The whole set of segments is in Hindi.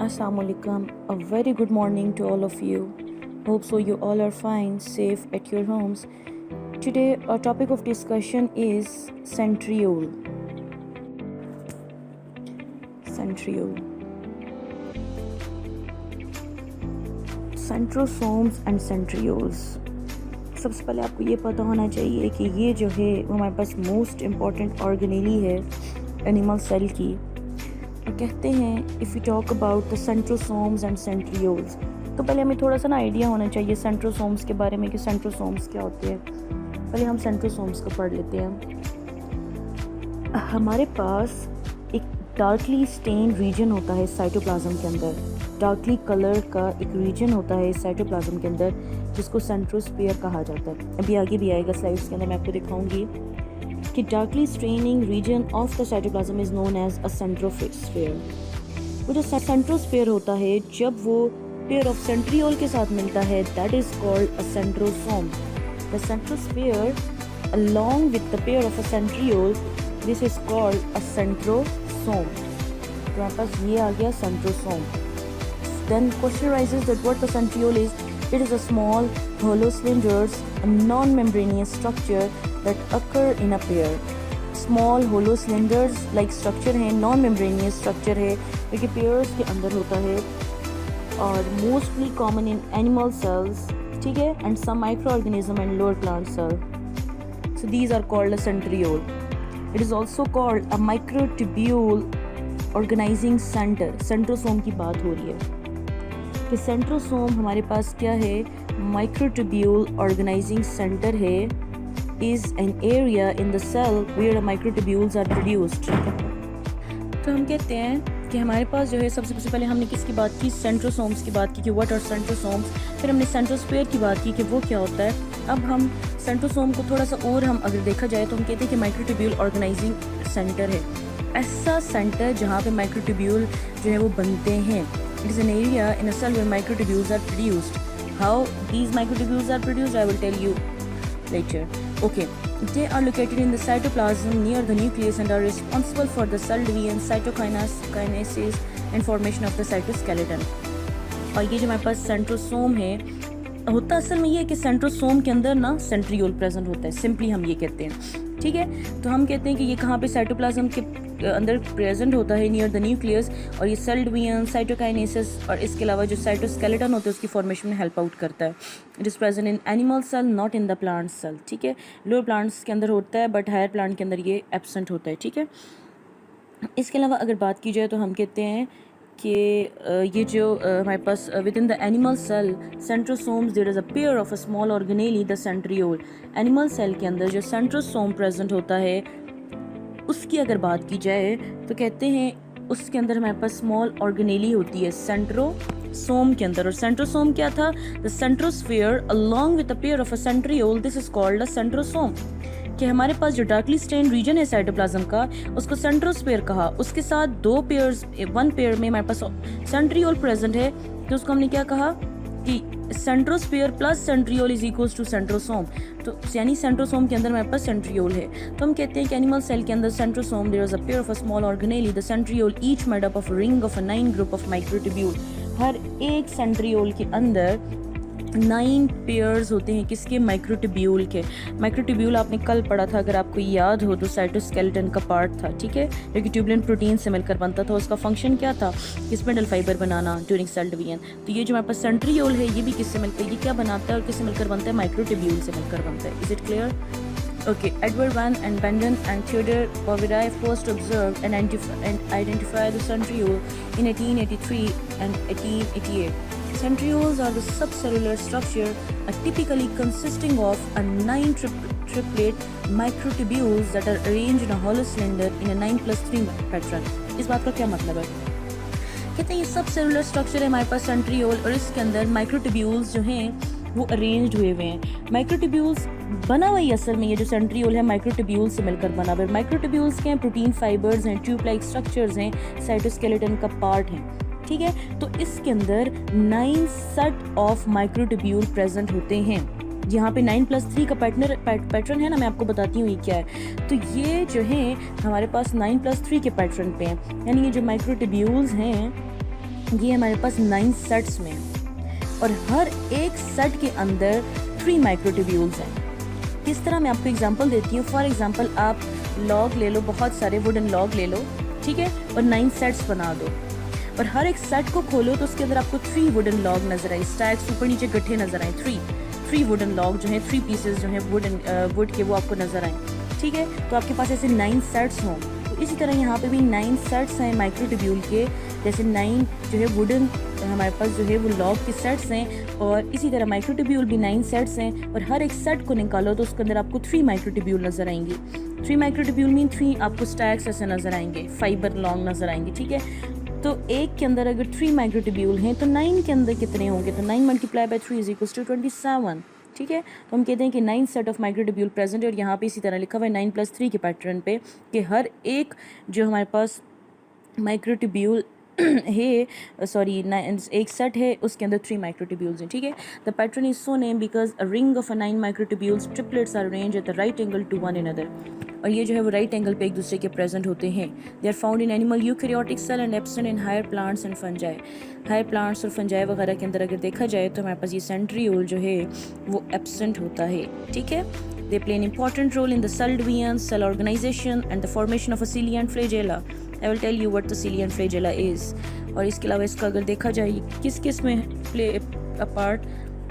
Assalamualaikum. A very good morning to all of you. Hope so you all are fine, safe at your homes. Today our topic of discussion is centriole. Centriole. Centrosomes and centrioles. सबसे पहले आपको ये पता होना चाहिए कि ये जो है वो हमारे पास मोस्ट इम्पॉर्टेंट ऑर्गेनेली है एनिमल सेल की। और कहते हैं if you talk about the centrosomes and centrioles, तो पहले हमें थोड़ा सा ना आइडिया होना चाहिए सेंट्रोसोम्स के बारे में कि सेंट्रोसोम्स क्या होते हैं। पहले हम सेंट्रोसोम्स को पढ़ लेते हैं। हमारे पास एक डार्कली स्टेन रीजन होता है साइटोप्लाज्म के अंदर, डार्कली कलर का एक रीजन होता है साइटोप्लाज्म के अंदर जिसको सेंट्रोस्फीयर कहा जाता है। अभी आगे भी आएगा स्लाइड्स के अंदर, मैं आपको दिखाऊंगी कि darkly staining region of the cytoplasm is known as a centrosphere. वो जो सेंट्रोस्फीयर होता है जब वो पेयर ऑफ सेंट्रियोल के साथ मिलता है, that is called a centrosome. The centrosphere along with the pair of a centriole, this is called a centrosome. तो हमारे पास ये आ गया centrosome. Then question arises that what the centriole is. It is a small hollow cylinders, a non-membranous structure that occur in a pair. Small hollow cylinders like structure है, non-membranous structure है, जो कि pairs के अंदर होता है और mostly common in animal cells, ठीक है, and some microorganism and lower plant cell. So these are called a centriole. It is also called a microtubule organizing center. Centrosome की बात हो रही है कि सेंट्रोसोम हमारे पास क्या है, माइक्रोट्यूब्यूल ऑर्गेनाइजिंग सेंटर है, is an area in the cell where microtubules are produced. तो हम कहते हैं कि हमारे पास जो है सबसे पहले हमने किसकी बात की, सेंट्रोसोम्स की बात की कि व्हाट आर सेंट्रोसोम्स। फिर हमने सेंट्रोस्फीयर की बात की कि वो क्या होता है। अब हम सेंट्रोसोम को थोड़ा सा और हम अगर देखा जाए तो हम कहते हैं कि माइक्रोट्यूब्यूल ऑर्गेनाइजिंग सेंटर है, ऐसा सेंटर जहाँ पे माइक्रोट्यूब्यूल जो है वो बनते हैं। It is an area in a cell where microtubules are produced. How these microtubules are produced, I will tell you later. Okay, they are located in the cytoplasm near the nucleus and are responsible for the cell division, cytokinesis and formation of the cytoskeleton. और ये जो हमारे पास सेंट्रोसोम है, होता असल में ये है कि सेंट्रोसोम के अंदर ना सेंट्रियोल प्रेजेंट होता है, सिंपली हम ये कहते हैं, ठीक है। तो हम कहते हैं कि ये कहाँ पे साइटोप्लाज्म के अंदर प्रेजेंट होता है, नियर द न्यूक्लियस, और ये सेल डिवीजन, साइटोकाइनेसिस और इसके अलावा जो साइटोस्केलेटन होता है उसकी फॉर्मेशन में हेल्प आउट करता है। It is present in animal cell, not in the plant cell, ठीक है। लोअर प्लांट्स के अंदर होता है बट हायर प्लांट के अंदर ये एब्सेंट होता है, ठीक है। इसके अलावा अगर बात की जाए तो हम कहते हैं कि ये जो हमारे पास with in the animal cell centrosomes there is a pair of a small organelle the centriole. Animal cell के अंदर जो सेंट्रोसोम प्रेजेंट होता है उसकी अगर बात की जाए तो कहते हैं उसके अंदर हमारे पास स्मॉल ऑर्गेनेली होती है सेंट्रोसोम के अंदर। और सेंट्रोसोम क्या था, the centrosphere along with a pair of a centriole, this is called a centrosome. कि हमारे पास जो डार्कली स्टेन रीजन है साइटोप्लाज्म का उसको सेंट्रोस्फीयर कहा, उसके साथ दो पेयर्स, वन पेयर में हमारे पास सेंट्रियोल प्रेजेंट है, तो उसको हमने क्या कहा कि centrosphere plus centriole is equals to centrosome. तो यानी सेंट्रोसोम के अंदर हमारे पास सेंट्रियोल है। तो हम कहते हैं कि एनिमल सेल के अंदर centrosome there is a pair of a small organelle, the centriole each made up of ring of a 9 group of microtubule. हर एक सेंट्रियोल के अंदर 9 पेयर्स होते हैं किसके, माइक्रोट्यूब्यूल के। माइक्रोट्यूब्यूल आपने कल पढ़ा था, अगर आपको याद हो तो साइटोस्केलेटन का पार्ट था, ठीक है, जो कि ट्यूबुलिन प्रोटीन से मिलकर बनता था। उसका फंक्शन क्या था, स्पिंडल फाइबर बनाना ड्यूरिंग सेल डिवीजन। तो ये जो हमारे पास सेंट्रियोल है ये भी किससे मिलकर, ये क्या बनाता है और किससे मिलकर बनता है, माइक्रोट्यूब्यूल से मिलकर बनता है। Is it clear? Okay, Edward Van and Benden and Theodore Boveri first observed and identified the centriole in 1883 and 1888. Centrioles are the subcellular structure typically consisting of a 9 triplet microtubules that are arranged in a hollow cylinder in a 9+3 pattern. इस बात का क्या मतलब है? कहते हैं ये सबसेलुलर स्ट्रक्चर है हमारे पास सेंट्रियोल, और इसके अंदर माइक्रोट्यूब्यूल्स जो हैं वो अरेंज्ड हुए हुए हैं। माइक्रोट्यूब्यूल्स बना हुआ ही असल में ये जो सेंट्रियोल है माइक्रोट्यूब्यूल्स से मिलकर बना हुआ है। माइक्रोट्यूब्यूल्स के हैं, प्रोटीन फाइबर्स हैं, ट्यूब लाइक स्ट्रक्चर्स हैं, साइटोस्केलेटन का पार्ट है, ठीक है। तो इसके अंदर 9 सेट ऑफ माइक्रोट्यूब्यूल प्रेजेंट होते हैं। यहाँ पे 9+3 का पैटर्न है ना, मैं आपको बताती हूँ ये क्या है। तो ये जो है हमारे पास 9+3 के पैटर्न पे हैं, यानी ये जो माइक्रोट्यूब्यूल्स हैं ये हमारे पास 9 सेट्स में और हर एक सेट के अंदर 3 माइक्रोट्यूब्यूल्स हैं। किस तरह मैं आपको एग्जांपल देती हूँ। फॉर एग्जांपल आप लॉग ले लो, बहुत सारे वुडन लॉग ले लो, ठीक है, और 9 सेट्स बना दो और हर एक सेट को खोलो तो उसके अंदर आपको 3 वुडन लॉग नजर आए, स्टैक्स ऊपर नीचे गट्ठे नजर आए, 3 वुडन लॉग जो हैं, 3 पीसेस जो हैं वुड के, वो आपको नजर आए, ठीक है। तो आपके पास ऐसे 9 सेट्स हों। तो इसी तरह यहाँ पे भी 9 सेट्स हैं माइक्रोट्यूब्यूल के, जैसे 9 जो है वुडन हमारे पास जो है वो लॉग के सेट्स हैं, और इसी तरह माइक्रोट्यूब्यूल भी 9 सेट्स हैं और हर एक सेट को निकालो तो उसके अंदर आपको 3 माइक्रोट्यूब्यूल नजर आएंगे। 3 माइक्रोट्यूब्यूल मीन 3 आपको स्टैक्स ऐसे नजर आएंगे, फाइबर लॉन्ग नजर आएंगे, ठीक है। तो एक के अंदर अगर 3 माइक्रोट्यूब्यूल हैं तो 9 के अंदर कितने होंगे, तो 9 multiply by 3 is equals to 27, ठीक है। तो हम कहते हैं कि 9 सेट ऑफ माइक्रोट्यूब्यूल प्रेजेंट है और यहाँ पे इसी तरह लिखा हुआ है 9 + 3 के पैटर्न पे कि हर एक जो हमारे पास माइक्रोट्यूब्यूल है, सॉरी एक सेट है उसके अंदर 3 माइक्रोट्यूब्यूल्स हैं, ठीक है। The pattern is so name because a ring of a 9 microtubules triplets are arranged at the right angle to one another, और ये जो है वो राइट एंगल पे एक दूसरे के प्रेजेंट होते हैं। They are found in animal eukaryotic cell and absent in higher plants and fungi. Higher plants और फंजाई वगैरह के अंदर अगर देखा जाए तो हमारे पास ये सेंट्रियोल जो है वो एब्सेंट होता है, ठीक है। They play an important role in the cell division, cell organisation and the formation of a cilia and flagella. I will tell you what the cilia and flagella is. और इसके अलावा इसका अगर देखा जाए किस किस में प्ले अ पार्ट,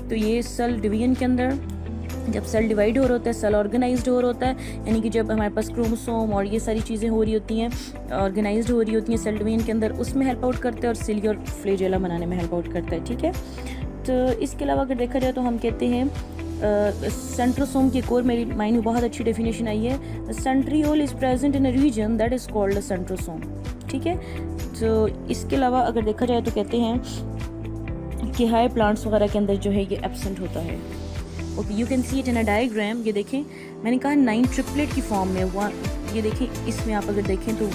तो ये सेल डिवीजन के अंदर जब सेल डिवाइड हो रहा होता है, सेल ऑर्गेनाइज्ड हो रहा होता है, यानी कि जब हमारे पास क्रोमोसोम और ये सारी चीज़ें हो रही होती हैं, ऑर्गेनाइज्ड हो रही होती हैं सेल डिवीजन के अंदर, उसमें हेल्प आउट करते हैं, और सिलिया और फ्लैजेला बनाने में हेल्प आउट करता है, ठीक है। तो इसके अलावा अगर देखा जाए तो हम कहते हैं सेंट्रोसोम की कोर, मेरी माइंड में बहुत अच्छी डेफिनेशन आई है, centriole is present in a region that is called a centrosome, ठीक है। तो इसके अलावा अगर देखा जाए तो कहते हैं कि हायर प्लांट्स वगैरह के अंदर जो है ये एब्सेंट होता है। Okay, you can see it in a diagram. ये देखें, मैंने कहा 9 ट्रिपलेट की फॉर्म में, ये देखें, इसमें आप अगर देखें तो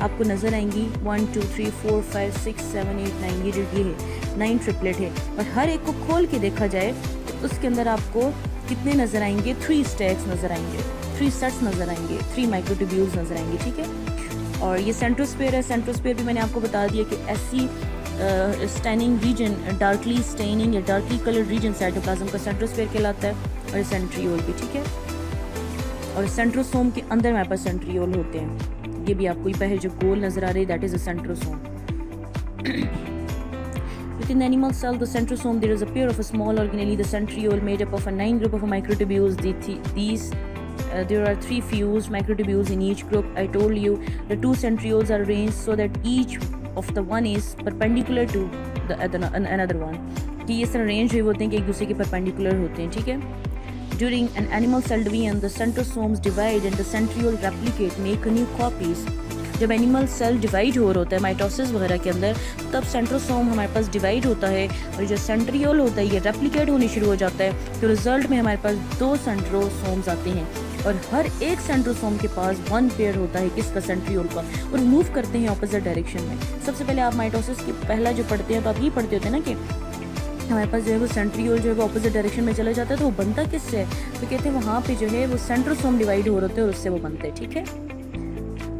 आपको नज़र आएंगी 1 2 3 4 5 6 7 8 9, ये जो ये है 9 ट्रिपलेट है, और हर एक को खोल के देखा जाए तो उसके अंदर आपको कितने नज़र आएंगे, 3 स्टैक्स नज़र आएंगे, 3 सेट्स नज़र आएंगे, 3 माइक्रोट्यूब्यूल्स नज़र आएंगे, ठीक है। और ये सेंट्रोस्फेयर है। सेंट्रोस्फेयर भी मैंने आपको बता दिया कि ऐसी स्टेनिंग रीजन, डार्कली स्टेनिंग या डार्कली कलर्ड रीजन साइटोप्लाज्म का सेंट्रोस्फेयर कहलाता है, और सेंट्रियोल भी, ठीक है। और सेंट्रोसोम के अंदर हमारे पास सेंट्रियोल होते हैं, ये भी आपको पहले जो गोल नजर आ रही है that is a centrosome. Within the animal cell, the centrosome, there is a pair of a small organelle, the centriole, made up of a 9 group of microtubules. There are 3 fused microtubules in each group. I told you the 2 centrioles are arranged so that each of the one is perpendicular to the another one. कि इस तरह अरेंज हुए होते हैं कि एक दूसरे के परपेंडिकुलर होते हैं, ठीक है। During an animal cell division, the centrosomes divide and the centriole replicate, make new copies. जब एनिमल सेल डिवाइड हो रहा होता है माइटोसिस वगैरह के अंदर, तब सेंट्रोसोम हमारे पास डिवाइड होता है और जो सेंट्रियोल होता है ये रेप्लिकेट होने शुरू हो जाता है। तो रिजल्ट में हमारे पास 2 सेंट्रोसोम्स आते हैं और हर एक सेंट्रोसोम के पास 1 पेयर होता है किसका, सेंट्रियोल का, और मूव करते हैं ऑपोजिट डायरेक्शन में। सबसे पहले आप माइटोसिस के पहला जो पढ़ते हैं तो आप ये पढ़ते होते हैं ना कि हमारे पास जो है वो सेंट्रियोल जो है वो ऑपोजिट डायरेक्शन में चला जाता है, तो वो बनता किससे है, तो कहते हैं वहाँ पे जो है वो सेंट्रोसोम डिवाइड हो रहे होते हैं और उससे वो बनते हैं, ठीक है।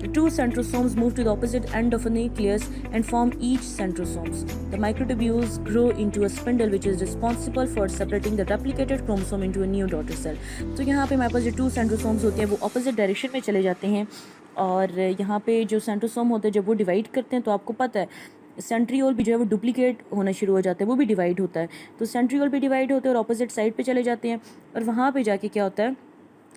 The 2 centrosomes move to the opposite end of a nucleus and form each centrosomes. The microtubules grow into a spindle which is responsible for separating the replicated chromosome into a new daughter cell. तो यहाँ पे हमारे पास जो 2 centrosomes होते हैं वो opposite डायरेक्शन में चले जाते हैं, और यहाँ पे जो सेंट्रोसोम होते हैं जब वो डिवाइड करते हैं तो आपको पता है सेंट्रियोल भी जो है वो डुप्लीकेट होना शुरू हो जाता है, वो भी डिवाइड होता है। तो सेंट्रियोल भी डिवाइड होते हैं और ऑपोजिट साइड पे चले जाते हैं, और वहाँ पे जाके क्या होता है,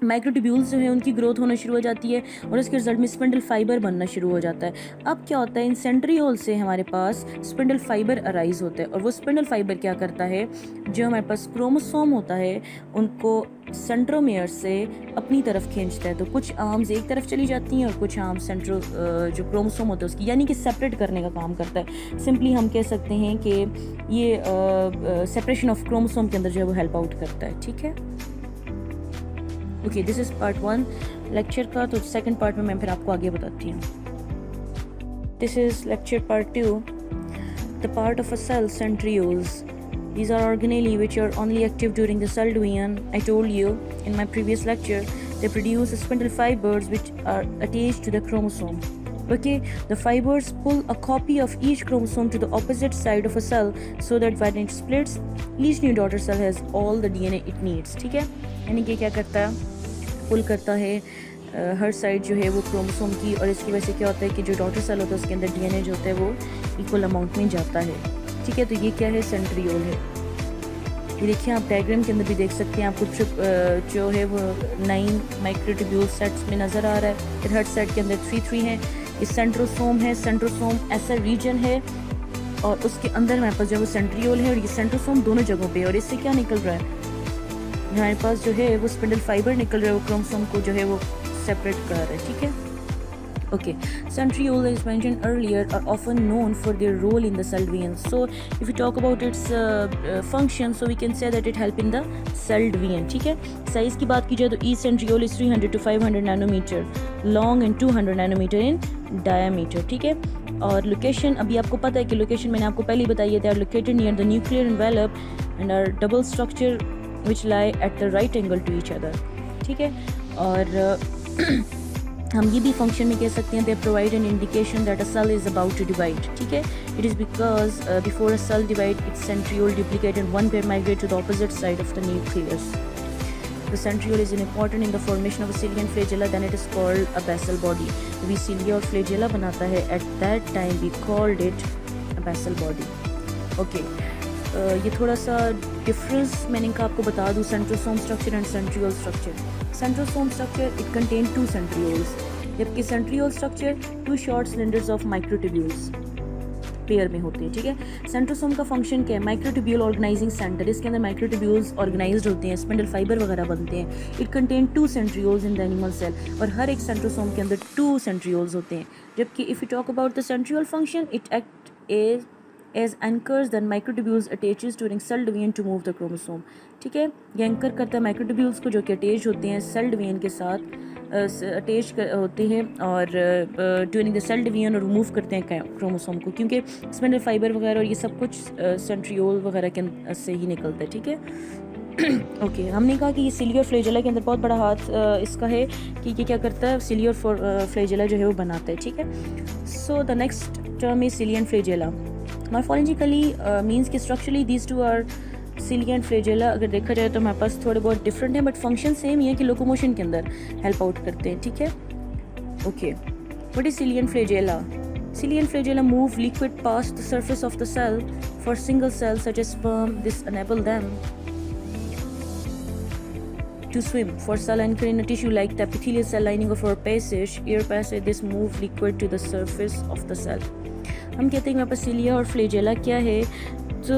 माइक्रोट्यूब्यूल्स जो है उनकी ग्रोथ होना शुरू हो जाती है और उसके रिजल्ट में स्पिंडल फाइबर बनना शुरू हो जाता है। अब क्या होता है, इन सेंट्रियोल से हमारे पास स्पिंडल फाइबर अराइज होता है, और वो स्पिंडल फाइबर क्या करता है, जो हमारे पास क्रोमोसोम होता है उनको सेंट्रोमियर से अपनी तरफ खींचता है। तो कुछ आर्म्स एक तरफ चली जाती हैं और कुछ आर्म्स जो क्रोमोसोम होता है उसकी, यानी कि सेपरेट करने का काम करता है। सिंपली हम कह सकते हैं कि ये सेपरेशन ऑफ क्रोमोसोम के अंदर जो है वो हेल्प आउट करता है, ठीक है। Okay, this is part 1 lecture का। तो सेकंड पार्ट में मैं फिर आपको आगे बताती हूँ। This is lecture part 2, the part of a cell, centrioles. These are organelle which are only active during the cell division. I told you in my previous lecture they produce spindle fibers which are attached to the chromosome. Okay, the fibers pull a copy of each chromosome to the opposite side of a cell so that when it splits, each new daughter cell has all the DNA it needs. ठीक है, यानी कि क्या करता है, पुल करता है हर साइड जो है वो क्रोमोसोम की, और इसकी वजह से क्या होता है कि जो डॉटर सेल होता है उसके अंदर DNA जो होता है वो इक्वल अमाउंट में जाता है. ठीक है, तो ये क्या है, सेंट्रियोल है. ये देखिए आप डायग्राम के अंदर भी देख सकते हैं, आपको जो है वो 9 माइक्रोट्यूब्यूल सेट्स में नज़र आ रहा है. फिर हर सेट के अंदर 3 है. ये सेंट्रोसोम है. सेंट्रोसोम ऐसा रीजन है और उसके अंदर हमारे पास जो है वो सेंट्रियोल है, और ये सेंट्रोसोम दोनों जगहों पे. और इससे क्या निकल रहा है, हमारे पास जो है वो स्पिंडल फाइबर निकल रहा है, वो क्रोमोसोम को जो है वो सेपरेट कर रहा है. ठीक है, okay. Centrioles, as mentioned earlier, are often known for their role in the cell division. So if we talk about its function, so we can say that it help in the cell division. ठीक है, साइज की बात की जाए तो each centriole is 300 to 500 nanometer long and 200 nanometer in diameter. ठीक है, और लोकेशन अभी आपको पता है कि लोकेशन मैंने आपको पहले ही बताई है, they are located near the nuclear envelope and are double structure which lie at the right angle to each other. ठीक है, और हम ये भी फंक्शन में कह सकते हैं, they provide an indication that a cell is about to divide. ठीक है, it is because before a cell divide its centriole duplicate and one pair migrate to the opposite side of the nucleus. The centriole is important in the formation of a cilia and flagella, then it is called a basal body. We cilia और flagella बनाता है, at that time we called it a basal body. Okay. ये थोड़ा सा डिफरेंस मैंने इनका आपको बता दूँ, centrosome structure and centriole structure. Centrosome structure it contain 2 centrioles, जबकि centriole structure 2 short cylinders of microtubules pair में होते हैं. ठीक है, सेंट्रोसोम का फंक्शन क्या है, माइक्रोट्यूब्यूल ऑर्गेनाइजिंग सेंटर. इसके अंदर माइक्रोट्यूब्यूल्स ऑर्गेनाइज्ड होते हैं, स्पिंडल फाइबर वगैरह बनते हैं. It contain 2 centrioles in the animal cell, और हर एक सेंट्रोसोम के अंदर 2 सेंट्रियोल्स होते हैं. जबकि if you talk about the centriole function, it act as anchors then microtubules attaches during cell division to move the chromosome. ठीक है, ये एंकर करता है माइक्रोट्यूब्यूल्स को जो कि अटैच होते हैं सेल डिवीजन के साथ अटैच होते हैं, और ड्यूरिंग द सेल डिवीजन और मूव करते हैं क्रोमोसोम को, क्योंकि स्पिंडल फाइबर वगैरह और ये सब कुछ सेंट्रियोल वगैरह के से ही निकलता है. ठीक है, ओके. हमने कहा कि ये सिलिया और फ्लैजेला के अंदर बहुत बड़ा हाथ इसका है कि ये क्या करता है, सिलिया और फ्लैजेला जो है वो बनाता है. ठीक है, so the next term is cilia and flagella. Morphologically means कि structurally these two are cilia and flagella अगर देखा जाए तो हमारे पास थोड़े बहुत डिफरेंट हैं, बट फंक्शन सेम ही है कि लोकोमोशन के अंदर हेल्प आउट करते हैं. ठीक है, okay. What is cilia and flagella? Cilia and flagella move liquid past the surface of the cell. For single cells such as sperm, this enable them to swim. For cell anchored in a tissue like the epithelial cell lining of our passage, air passage, this move liquid to the surface of the cell. हम कहते हैं कि मेरे पास सिलिया और फ्लैजेला क्या है, तो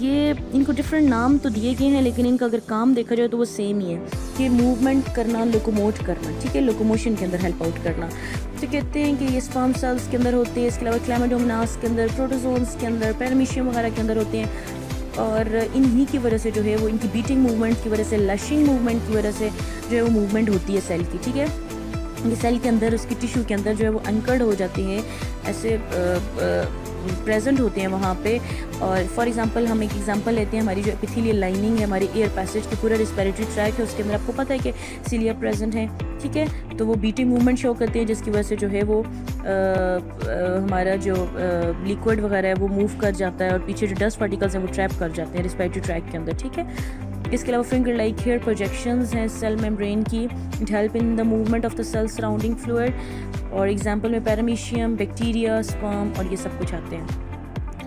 ये इनको डिफरेंट नाम तो दिए गए हैं, लेकिन इनका अगर काम देखा जाए तो वो सेम ही है कि मूवमेंट करना, लोकोमोट करना. ठीक है, लोकोमोशन के अंदर हेल्प आउट करना. तो कहते हैं कि ये स्पर्म सेल्स के अंदर होते हैं, इसके अलावा क्लेमाडोमोनास के अंदर, प्रोटोजोन्स के अंदर, पैरामीशियम वगैरह के अंदर होते हैं, और इन्हीं की वजह से जो है वो इनकी बीटिंग मूवमेंट की वजह से, लशिंग मूवमेंट की वजह से जो है वो मूवमेंट होती है सेल की. ठीक है, ये सेल के अंदर, उसकी टिश्यू के अंदर जो है वो एंकर्ड हो जाती हैं, ऐसे प्रेजेंट होते हैं वहाँ पे. और फॉर एग्जांपल हम एक एग्जांपल लेते हैं, हमारी जो एपिथेलियल लाइनिंग है, हमारी एयर पैसेज की पूरा रिस्पिरेटरी ट्रैक है, उसके अंदर आपको पता है कि सिलिया प्रेजेंट है. ठीक है, तो वो बीटिंग मूवमेंट शो करते हैं, जिसकी वजह से जो है वो हमारा जो लिक्विड वगैरह है वो मूव कर जाता है, और पीछे जो डस्ट पार्टिकल्स हैं वो ट्रैप कर जाते हैं रिस्पिरेटरी ट्रैक के अंदर. ठीक है, इसके अलावा फिंगर लाइक हेयर प्रोजेक्शंस हैं सेल मेम्ब्रेन की, it help in the movement of the cell surrounding fluid, और एग्जांपल में पैरामीशियम, बैक्टीरिया, स्पर्म और ये सब कुछ आते हैं.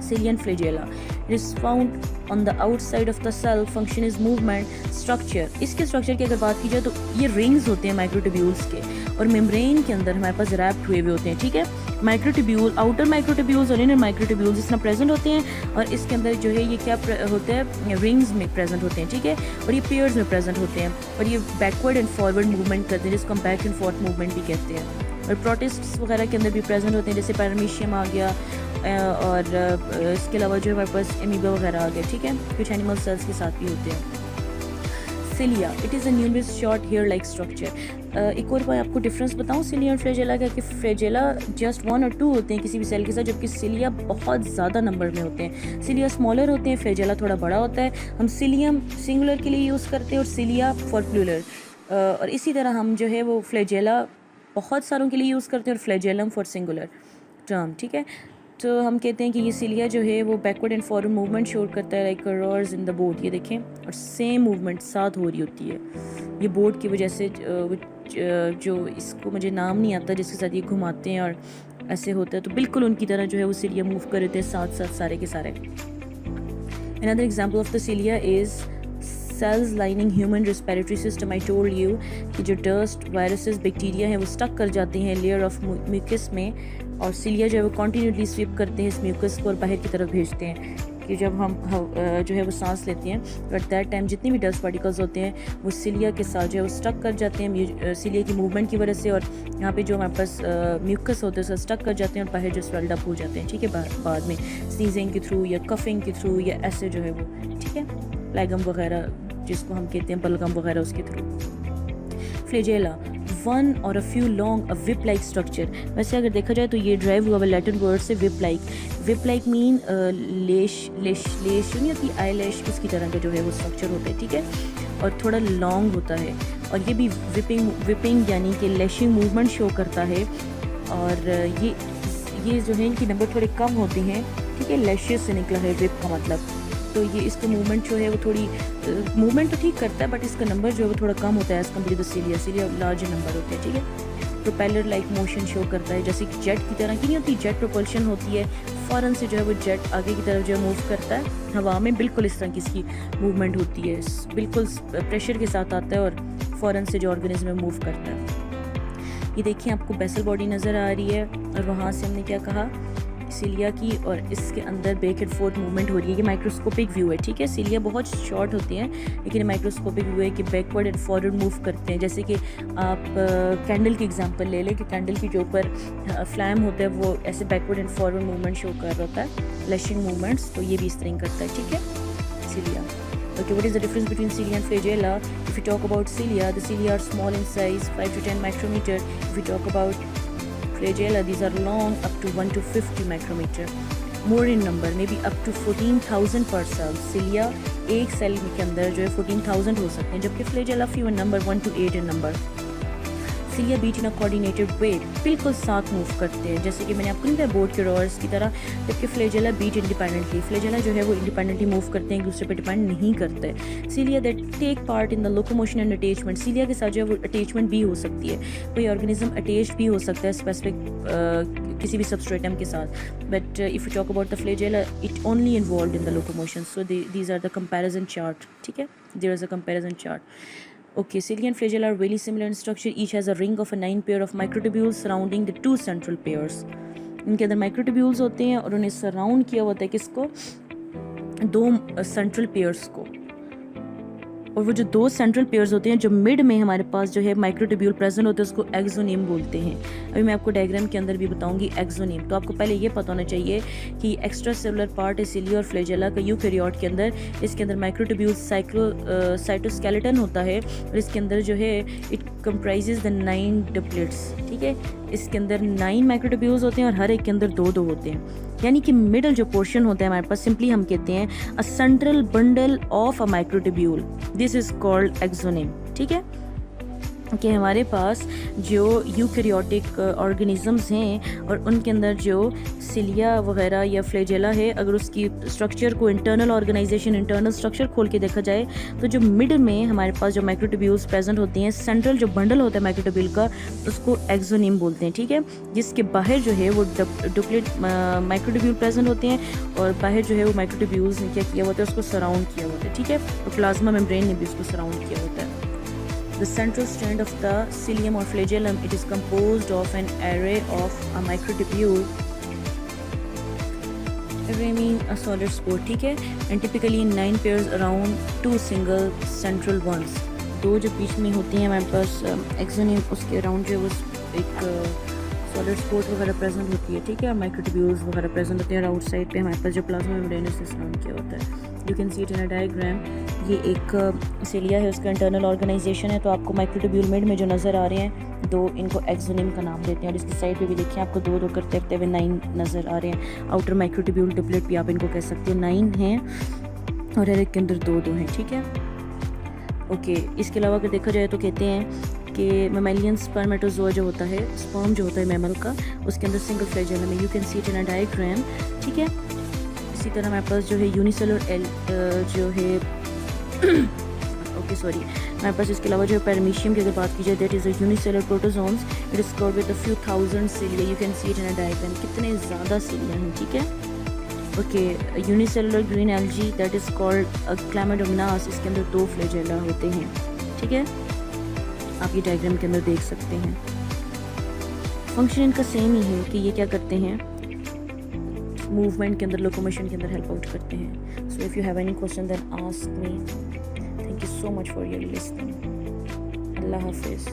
Cilia and flagella. It is found on the outside of the cell. Function is movement. Structure. इसके स्ट्रक्चर की अगर बात की जाए तो ये रिंग्स होते हैं माइक्रोट्यूब्यूल्स के, और मेम्ब्रेन के अंदर हमारे पास रैप्ड हुए होते हैं. ठीक है, माइक्रोट्यूब्यूल, आउटर माइक्रोट्यूब्यूल्स और इनर माइक्रोट्यूब्यूल्स इस तरह प्रेजेंट होते हैं, और इसके अंदर जो है ये क्या होते हैं, रिंग्स में प्रेजेंट होते हैं. ठीक है, और ये पेयर्स में प्रेजेंट होते हैं, और ये बैकवर्ड एंड फॉरवर्ड मूवमेंट करते हैं, जिसको हम बैक एंड फोर्थ मूवमेंट भी कहते हैं. और प्रोटिस्ट्स वगैरह के अंदर भी प्रेजेंट होते हैं, जैसे पैरामीशियम आ गया, और इसके अलावा जो हमारे पास एमीबा वगैरह आ गया. ठीक है, कुछ एनिमल सेल्स के साथ भी होते हैं. Cilia, it is a numerous short hair like structure. एक और मैं आपको डिफरेंस बताऊँ सिलिया और फ्लैजेला का, कि फ्लैजेला जस्ट 1 और 2 होते हैं किसी भी सेल के साथ, जबकि सिलिया बहुत ज़्यादा नंबर में होते हैं. सिलिया स्मॉलर होते हैं, फ्लैजेला थोड़ा बड़ा होता है. हम सिलियम सिंगुलर के लिए यूज़ करते हैं और सिलिया फॉर प्लूरल, और इसी तरह हम जो है वो फ्लैजेला बहुत सारों के लिए यूज़ करते हैं, और फ्लैजेलम फॉर सिंगुलर टर्म, ठीक है। तो हम कहते हैं कि ये सिलिया जो है वो backward and forward movement show करता है, like roars in the boat, ये देखें, और सेम मूवमेंट साथ हो रही होती है। ये बोट की वजह से जो इसको मुझे नाम नहीं आता जिसके साथ ये घुमाते हैं और ऐसे होता है, तो बिल्कुल उनकी तरह जो है वो सिलिया मूव कर रहे थे साथ साथ सारे के सारे। Another example of the cilia is cells lining human respiratory system. I told you कि जो डस्ट वायरसेस बैक्टीरिया हैं वो स्टक कर जाते हैं लेयर ऑफ म्यूकस में, और सिलिया जो है वो कॉन्टीन्यूसली स्वीप करते हैं इस म्यूकस को और बाहर की तरफ भेजते हैं कि जब हम जो है वो सांस लेते हैं, तो एट दैट टाइम जितनी भी डस्ट पार्टिकल्स होते हैं वो सिलिया के साथ जो है वो स्टक कर जाते हैं सिलिया की मूवमेंट की वजह से, और यहाँ पे जो हमारे पास म्यूकस होते हैं उससे स्टक कर जाते हैं और बाहर जो स्वेल्ड अप हो जाते हैं, ठीक है, बाद में स्नीजिंग के थ्रू या कफिंग के थ्रू या ऐसे जो है वो, ठीक है, प्लैगम वगैरह जिसको हम कहते हैं, बलगम वगैरह, उसके थ्रू। फ्लैजेला, वन और a few long a whip like structure. वैसे अगर देखा जाए तो ये ड्राइव हुआ लैटिन वर्ड से whip like. Whip like mean लेश नहीं होती, आई लैश, उसकी तरह का जो है वो स्ट्रक्चर होता है, ठीक है, और थोड़ा लॉन्ग होता है, और ये भी विपिंग यानी कि लैशिंग मूवमेंट शो करता है, और ये जो है इनकी नंबर थोड़े कम होते हैं, ठीक है, लैशेस से निकला है विप का मतलब, तो ये इसका मूवमेंट जो है वो थोड़ी मूवमेंट तो ठीक करता है, बट इसका नंबर जो है वो थोड़ा कम होता है as compare to cilia large number होते हैं, ठीक है। प्रोपेलर लाइक मोशन शो करता है, जैसे कि जेट की तरह की नहीं होती, जेट प्रोपल्शन होती है, फ़ौरन से जो है वो जेट आगे की तरफ जो है मूव करता है हवा में, बिल्कुल इस तरह की इसकी मूवमेंट होती है, बिल्कुल प्रेशर के साथ आता है और फ़ौरन से जो ऑर्गेनिज्म में मूव करता है। ये देखिए आपको बेसल बॉडी नज़र आ रही है, और वहाँ से हमने क्या कहा, सिलिया की, और इसके अंदर बैक एंड फोर्थ मूवमेंट हो रही है। ये माइक्रोस्कोपिक व्यू है, ठीक है, सिलिया बहुत शॉर्ट होते हैं, लेकिन माइक्रोस्कोपिक व्यू है कि बैकवर्ड एंड फॉरवर्ड मूव करते हैं। जैसे कि आप कैंडल की एग्जांपल ले लें कि कैंडल के जो ऊपर फ्लैम होता है वो ऐसे backward and forward movement show कर रहा होता है, फ्लैशिंग मूवमेंट्स, तो ये भी इस तरह करता है, ठीक है, cilia. Okay, what is the difference between cilia and flagella? If we talk about cilia, the cilia are small in size, 5 to 10 micrometer. If we talk about flagella, these are long, up to 1 to 50 micrometer. More in number, maybe up to 14,000 per cell. cilia एक सेल के अंदर जो है 14,000 हो सकते हैं, जबकि flagella few in number, 1 to 8 in number. Cilia beat in a coordinated way, बिल्कुल साथ मूव करते हैं, जैसे कि मैंने आपको नहीं बताया बोट के रोअर्स की तरह, जबकि फ्लैजेला बीट इंडिपेंडेंटली। फ्लैजेला जो है वो इंडिपेंडेंटली मूव करते हैं, एक दूसरे पे डिपेंड नहीं करते। Cilia that take part in the locomotion and attachment, cilia के साथ जो है वो अटैचमेंट भी हो सकती है, कोई ऑर्गेनिज्म अटैच्ड भी हो सकता है स्पेसिफिक किसी भी सबस्ट्रेटम के साथ, but if you talk about the flagella it only involve in the locomotion, so these are the comparison chart, ठीक है, there is a comparison chart. Okay, cilia and flagella are really similar in structure. Each has a ring of a 9 pair of microtubules surrounding the 2 central pairs. इनके अंदर माइक्रोट्यूब्यूल्स होते हैं और उन्हें सराउंड किया होता है किसको, 2 सेंट्रल पेयर्स को, और वो जो 2 सेंट्रल पेयर्स होते हैं जो मिड में हमारे पास जो है माइक्रोट्यूब्यूल प्रेजेंट होते हैं उसको एक्सोनेम बोलते हैं। अभी मैं आपको डायग्राम के अंदर भी बताऊंगी एक्सोनेम। तो आपको पहले ये पता होना चाहिए कि एक्स्ट्रा सेलुलर पार्ट है सिलिया और फ्लैजेला का यूकैरियोट के अंदर, इसके अंदर माइक्रोट्यूब्यूल साइटोस्केलेटन होता है, और इसके अंदर जो है इट कंप्राइजेज द 9 डिप्लेट्स, ठीक है, इसके अंदर 9 माइक्रोट्यूब्यूल्स होते हैं और हर एक के अंदर 2-2 होते हैं, यानी कि मिडल जो पोर्शन होता है हमारे पास, सिंपली हम कहते हैं a central bundle of a microtubule, this is called axoneme, ठीक है, कि हमारे पास जो यूकैरियोटिक ऑर्गेनिजम्स हैं और उनके अंदर जो सिलिया वगैरह या फ्लैजेला है, अगर उसकी स्ट्रक्चर को इंटरनल ऑर्गेनाइजेशन, इंटरनल स्ट्रक्चर खोल के देखा जाए तो जो मिडल में हमारे पास जो माइक्रोट्यूब्यूल्स प्रेजेंट होती हैं, सेंट्रल जो बंडल होता है माइक्रोट्यूब्यूल का, उसको एक्सोनेम बोलते हैं, ठीक है, जिसके बाहर जो है वो डुप्लेट माइक्रोट्यूब्यूल प्रेजेंट होते हैं, और बाहर जो है वो माइक्रोट्यूब्यूल्स ने क्या किया होता है, उसको सराउंड किया होता है, ठीक है, और प्लाज्मा मेम्ब्रेन ने भी उसको सराउंड किया होता है। The central strand of the cilium or flagellum, it is composed of an array of a microtubule. Array mean a solid spore, ठीक है, and typically 9 pairs around 2 single central ones. 2 जो बीच में होती हैं हमारे पास एक्सोनेम, उसके अराउंड जो है एक सॉलिड स्पोर्ट वगैरह प्रेजेंट होती है, ठीक है, और माइक्रोट्यूब्यूल्स वगैरह प्रेजेंट होते हैं, और आउटसाइड पे हमारे पास जो प्लाज्मा मेम्ब्रेन से सराउंड किया होता है। You can see it in a diagram. ये एक सिलिया है, उसका इंटरनल ऑर्गेनाइजेशन है, तो आपको माइक्रोट्यूब्यूल मिड में जो नज़र आ रहे हैं 2, इनको एक्सोनेम का नाम देते हैं, और इसकी साइड पे भी देखिए आपको 2-2 करते हुए 9 नज़र आ रहे हैं। आउटर माइक्रोट्यूब्यूल डिप्लेट भी आप इनको कह सकते हो, 9 हैं और हर एक के अंदर 2-2 हैं, ठीक है। ओके, इसके अलावा अगर देखा जाए तो कहते हैं कि मेमेलियन स्पर्मेटोजोआ जो होता है, स्पर्म जो होता है मैमल का, उसके अंदर सिंगल फ्लैजेलम है। You can see it in a diagram, ठीक है। इसी तरह हमारे पास जो है यूनिसेलुलर जो है ओके सॉरी, हमारे पास इसके अलावा जो है पैरामीशियम की अगर बात की जाए, that is a unicellular protozoans, it is covered with a few thousand cilia. You can see it in a diagram, कितने ज़्यादा सिलिया हैं, ठीक है। Okay, unicellular green algae that is called Chlamydomonas, इसके अंदर 2 फ्लैजेला होते हैं, ठीक है। आप ये डायग्राम के अंदर देख सकते हैं। फंक्शन इनका सेम ही है कि ये क्या करते हैं, मूवमेंट के अंदर, लोकोमोशन के अंदर हेल्प आउट करते हैं। So if you have any question then ask me. Thank you so much for your listening. अल्लाह हाफिज़।